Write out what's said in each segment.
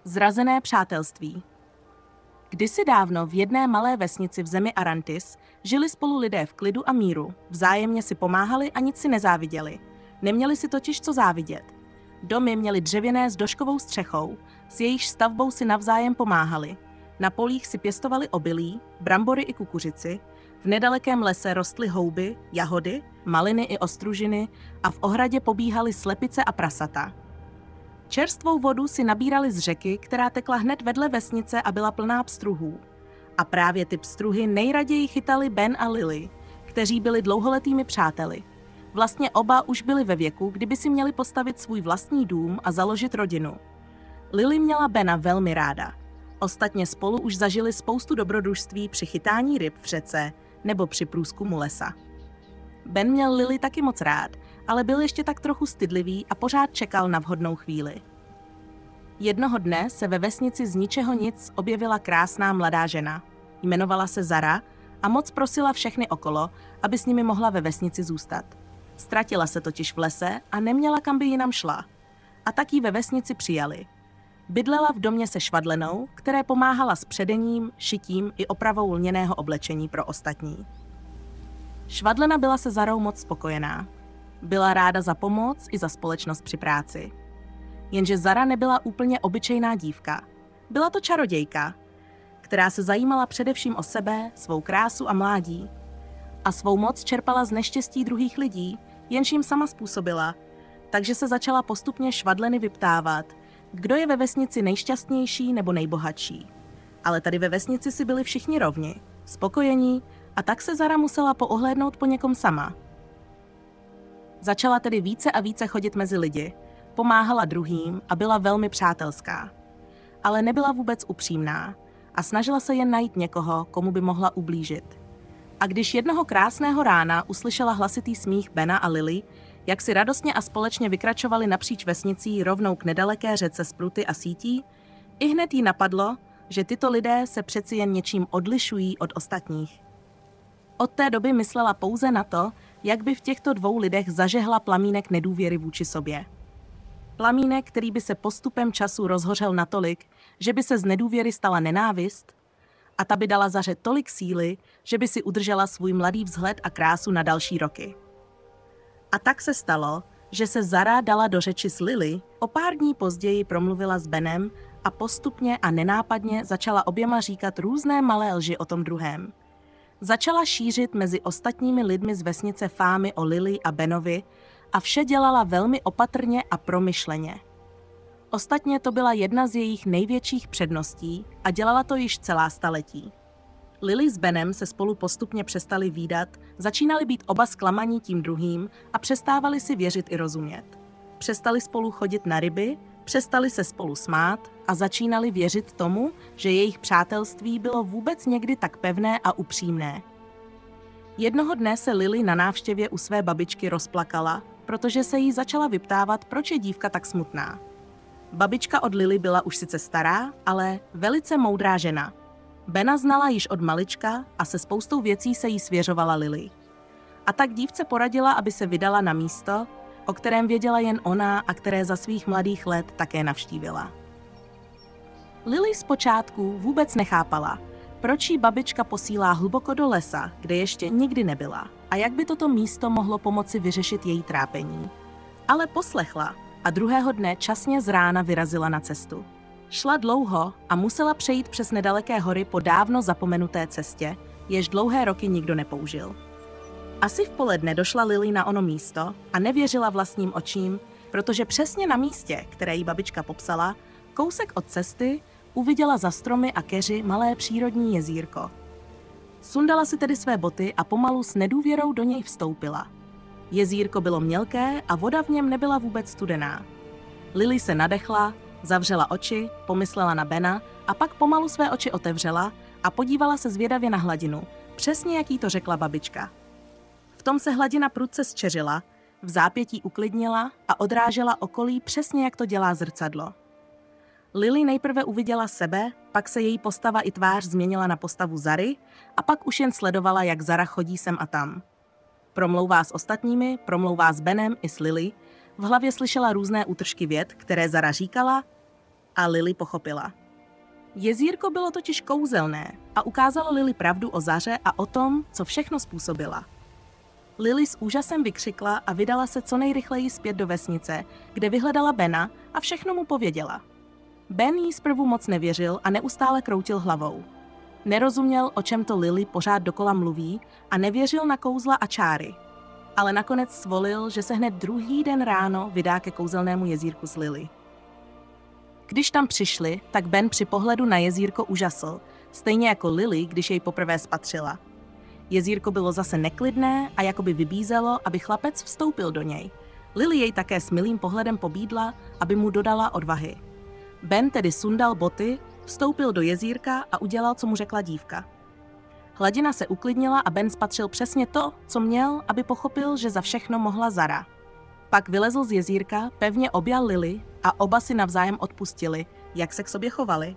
Zrazené přátelství. Kdysi dávno v jedné malé vesnici v zemi Arantis žili spolu lidé v klidu a míru, vzájemně si pomáhali a nic si nezáviděli. Neměli si totiž co závidět. Domy měly dřevěné s doškovou střechou, s jejíž stavbou si navzájem pomáhali. Na polích si pěstovali obilí, brambory i kukuřici, v nedalekém lese rostly houby, jahody, maliny i ostružiny a v ohradě pobíhaly slepice a prasata. Čerstvou vodu si nabírali z řeky, která tekla hned vedle vesnice a byla plná pstruhů. A právě ty pstruhy nejraději chytali Ben a Lily, kteří byli dlouholetými přáteli. Vlastně oba už byli ve věku, kdyby si měli postavit svůj vlastní dům a založit rodinu. Lily měla Bena velmi ráda. Ostatně spolu už zažili spoustu dobrodružství při chytání ryb v řece nebo při průzkumu lesa. Ben měl Lily taky moc rád, ale byl ještě tak trochu stydlivý a pořád čekal na vhodnou chvíli. Jednoho dne se ve vesnici z ničeho nic objevila krásná mladá žena. Jmenovala se Zara a moc prosila všechny okolo, aby s nimi mohla ve vesnici zůstat. Ztratila se totiž v lese a neměla, kam by jinam šla. A tak ji ve vesnici přijali. Bydlela v domě se švadlenou, které pomáhala s předením, šitím i opravou lněného oblečení pro ostatní. Švadlena byla se Zarou moc spokojená. Byla ráda za pomoc i za společnost při práci. Jenže Zara nebyla úplně obyčejná dívka. Byla to čarodějka, která se zajímala především o sebe, svou krásu a mládí. A svou moc čerpala z neštěstí druhých lidí, jenž jim sama způsobila, takže se začala postupně švadleny vyptávat, kdo je ve vesnici nejšťastnější nebo nejbohatší. Ale tady ve vesnici si byli všichni rovni, spokojení, a tak se Zara musela poohlédnout po někom sama. Začala tedy více a více chodit mezi lidi, pomáhala druhým a byla velmi přátelská. Ale nebyla vůbec upřímná a snažila se jen najít někoho, komu by mohla ublížit. A když jednoho krásného rána uslyšela hlasitý smích Bena a Lily, jak si radostně a společně vykračovali napříč vesnicí rovnou k nedaleké řece s pruty a sítí, ihned jí napadlo, že tyto lidé se přeci jen něčím odlišují od ostatních. Od té doby myslela pouze na to, jak by v těchto dvou lidech zažehla plamínek nedůvěry vůči sobě. Plamínek, který by se postupem času rozhořel natolik, že by se z nedůvěry stala nenávist, a ta by dala Zaře tolik síly, že by si udržela svůj mladý vzhled a krásu na další roky. A tak se stalo, že se Zara dala do řeči s Lily, o pár dní později promluvila s Benem a postupně a nenápadně začala oběma říkat různé malé lži o tom druhém. Začala šířit mezi ostatními lidmi z vesnice fámy o Lily a Benovi a vše dělala velmi opatrně a promyšleně. Ostatně to byla jedna z jejich největších předností a dělala to již celá staletí. Lily s Benem se spolu postupně přestali vídat, začínali být oba zklamaní tím druhým a přestávali si věřit i rozumět. Přestali spolu chodit na ryby, přestali se spolu smát a začínali věřit tomu, že jejich přátelství bylo vůbec někdy tak pevné a upřímné. Jednoho dne se Lily na návštěvě u své babičky rozplakala, protože se jí začala vyptávat, proč je dívka tak smutná. Babička od Lily byla už sice stará, ale velice moudrá žena. Bena znala již od malička a se spoustou věcí se jí svěřovala Lily. A tak dívce poradila, aby se vydala na místo, o kterém věděla jen ona a které za svých mladých let také navštívila. Lily zpočátku vůbec nechápala, proč jí babička posílá hluboko do lesa, kde ještě nikdy nebyla, a jak by toto místo mohlo pomoci vyřešit její trápení. Ale poslechla a druhého dne časně z rána vyrazila na cestu. Šla dlouho a musela přejít přes nedaleké hory po dávno zapomenuté cestě, jež dlouhé roky nikdo nepoužil. Asi v poledne došla Lily na ono místo a nevěřila vlastním očím, protože přesně na místě, které jí babička popsala, kousek od cesty, uviděla za stromy a keři malé přírodní jezírko. Sundala si tedy své boty a pomalu s nedůvěrou do něj vstoupila. Jezírko bylo mělké a voda v něm nebyla vůbec studená. Lily se nadechla, zavřela oči, pomyslela na Bena a pak pomalu své oči otevřela a podívala se zvědavě na hladinu, přesně jak jí to řekla babička. V tom se hladina prudce zčeřila, v zápětí uklidnila a odrážela okolí přesně jak to dělá zrcadlo. Lily nejprve uviděla sebe, pak se její postava i tvář změnila na postavu Zary a pak už jen sledovala, jak Zara chodí sem a tam. Promlouvá s ostatními, promlouvá s Benem i s Lily, v hlavě slyšela různé útržky vět, které Zara říkala A Lily pochopila. Jezírko bylo totiž kouzelné a ukázalo Lily pravdu o Zaře a o tom, co všechno způsobila. Lily s úžasem vykřikla a vydala se co nejrychleji zpět do vesnice, kde vyhledala Bena a všechno mu pověděla. Ben jí zprvu moc nevěřil a neustále kroutil hlavou. Nerozuměl, o čem to Lily pořád dokola mluví a nevěřil na kouzla a čáry. Ale nakonec svolil, že se hned druhý den ráno vydá ke kouzelnému jezírku s Lily. Když tam přišli, tak Ben při pohledu na jezírko užasl, stejně jako Lily, když jej poprvé spatřila. Jezírko bylo zase neklidné a jakoby vybízelo, aby chlapec vstoupil do něj. Lily jej také s milým pohledem pobídla, aby mu dodala odvahy. Ben tedy sundal boty, vstoupil do jezírka a udělal, co mu řekla dívka. Hladina se uklidnila a Ben spatřil přesně to, co měl, aby pochopil, že za všechno mohla Zara. Pak vylezl z jezírka, pevně objal Lily a oba si navzájem odpustili, jak se k sobě chovali.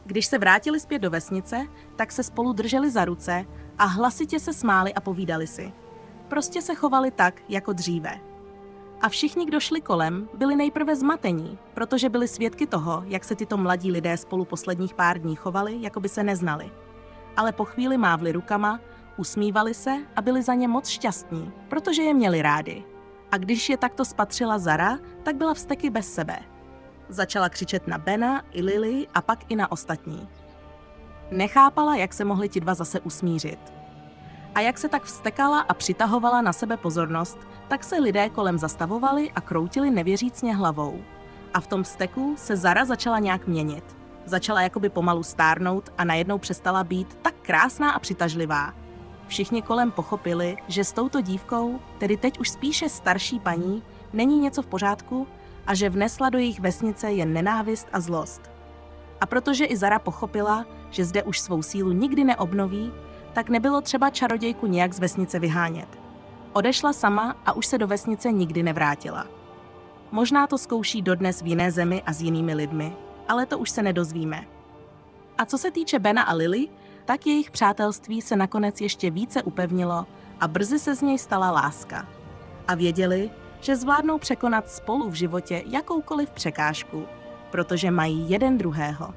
Když se vrátili zpět do vesnice, tak se spolu drželi za ruce a hlasitě se smáli a povídali si. Prostě se chovali tak, jako dříve. A všichni, kdo šli kolem, byli nejprve zmatení, protože byli svědky toho, jak se tyto mladí lidé spolu posledních pár dní chovali, jako by se neznali. Ale po chvíli mávli rukama, usmívali se a byli za ně moc šťastní, protože je měli rádi. A když je takto spatřila Zara, tak byla vzteky bez sebe. Začala křičet na Bena i Lily a pak i na ostatní. Nechápala, jak se mohli ti dva zase usmířit. A jak se tak vztekala a přitahovala na sebe pozornost, tak se lidé kolem zastavovali a kroutili nevěřícně hlavou. A v tom vzteku se Zara začala nějak měnit. Začala jakoby pomalu stárnout a najednou přestala být tak krásná a přitažlivá. Všichni kolem pochopili, že s touto dívkou, tedy teď už spíše starší paní, není něco v pořádku a že vnesla do jejich vesnice jen nenávist a zlost. A protože i Zara pochopila, že zde už svou sílu nikdy neobnoví, tak nebylo třeba čarodějku nějak z vesnice vyhánět. Odešla sama a už se do vesnice nikdy nevrátila. Možná to zkouší dodnes v jiné zemi a s jinými lidmi, ale to už se nedozvíme. A co se týče Bena a Lily, tak jejich přátelství se nakonec ještě více upevnilo a brzy se z něj stala láska. A věděli, že zvládnou překonat spolu v životě jakoukoliv překážku, protože mají jeden druhého.